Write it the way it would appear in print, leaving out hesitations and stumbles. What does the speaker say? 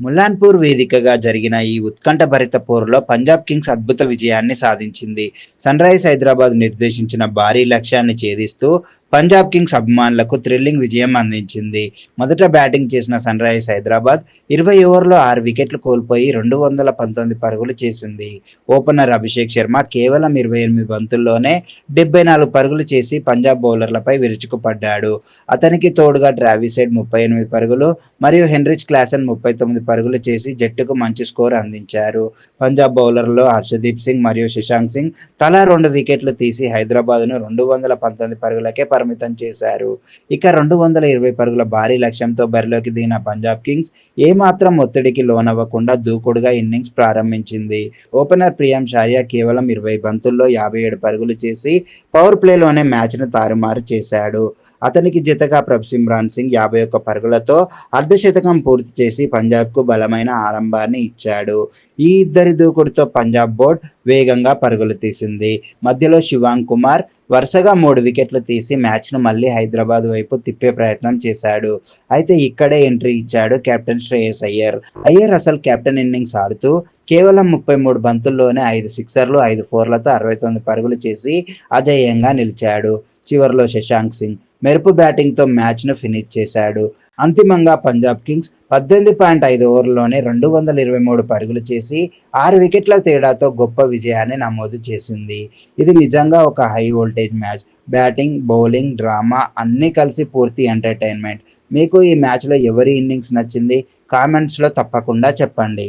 ముల్లాన్పూర్ వేదికగా జరిగిన ఈ ఉత్కంఠభరిత పోరులో పంజాబ్ కింగ్స్ అద్భుత విజయాన్ని సాధించింది. సన్‌రైజర్స్ హైదరాబాద్ నిర్దేశించిన భారీ లక్ష్యాన్ని ఛేదిస్తూ పంజాబ్ కింగ్స్ అభిమానులకు థ్రిల్లింగ్ విజయం అందించింది. మొదట బ్యాటింగ్ చేసిన సన్‌రైజర్స్ హైదరాబాద్ 20 ఓవర్లలో 6 వికెట్లు కోల్పోయి 219 పరుగులు చేసింది. ఓపెనర్ అభిషేక్ శర్మ కేవలం 28 బంతుల్లోనే 74 పరుగులు చేసి పంజాబ్ బౌలర్లపై విరుచుకుపడ్డాడు. అతనికి తోడుగా ట్రావిస్ హెడ్ 38 పరుగులు మరియు హెన్రిచ్ క్లాసెన్ 39 పరుగులు చేసి జట్టుకు మంచి స్కోర్ అందించారు. పంజాబ్ బౌలర్లలో హర్షదీప్ సింగ్ మరియు శశాంక్ సింగ్ తలా 2 వికెట్లు తీసి హైదరాబాద్ను 219 పరుగులకే పరిమితం చేశారు. ఇక 220 పరుగుల భారీ లక్ష్యంతో బరిలోకి దిగిన పంజాబ్ కింగ్స్ ఏమాత్రం ఒత్తిడికి లోనవ్వకుండా దూకుడుగా ఇన్నింగ్స్ ప్రారంభించింది. ఓపెనర్ ప్రియామ్ షారియా కేవలం 20 బంతుల్లో 57 పరుగులు చేసి పవర్ ప్లేలోనే మ్యాచ్ను తారుమారు చేశాడు. అతనికి జతగా ప్రభ్-సిమ్రాన్ సింగ్ 51 పరుగులతో అర్ధశతకం పూర్తి చేసి పంజాబ్కు బలమైన ఆరంభాన్ని ఇచ్చాడు. ఈ ఇద్దరి దూకుడుతో పంజాబ్ బోర్డు వేగంగా పరుగులు తీసింది. మధ్యలో శివాంగ్ కుమార్ వరుసగా 3 వికెట్లు తీసి మ్యాచ్ను మళ్లీ హైదరాబాద్ వైపు తిప్పే ప్రయత్నం చేశాడు. అయితే ఇక్కడే ఎంట్రీ ఇచ్చాడు కెప్టెన్ శ్రేయస్ అయ్యర్. అయ్యర్ అసలు కెప్టెన్ ఇన్నింగ్స్ ఆడుతూ కేవలం 33 బంతుల్లోనే 5 సిక్సర్లు, 5 ఫోర్లతో 69 పరుగులు చేసి అజేయంగా నిలిచాడు. చివర్లో శశాంక్ సింగ్ మెరుపు బ్యాటింగ్తో మ్యాచ్ను ఫినిష్ చేశాడు. అంతిమంగా పంజాబ్ కింగ్స్ 18.5 ఓవర్లలోనే 223 పరుగులు చేసి 6 వికెట్ల తేడాతో గొప్ప విజయాన్ని నమోదు చేసింది. ఇది నిజంగా ఒక high voltage match. Batting, bowling, drama అన్నీ కలిసి పూర్తి ఎంటర్టైన్మెంట్. మీకు ఈ మ్యాచ్లో ఎవరి ఇన్నింగ్స్ నచ్చింది? కామెంట్స్లో తప్పకుండా చెప్పండి.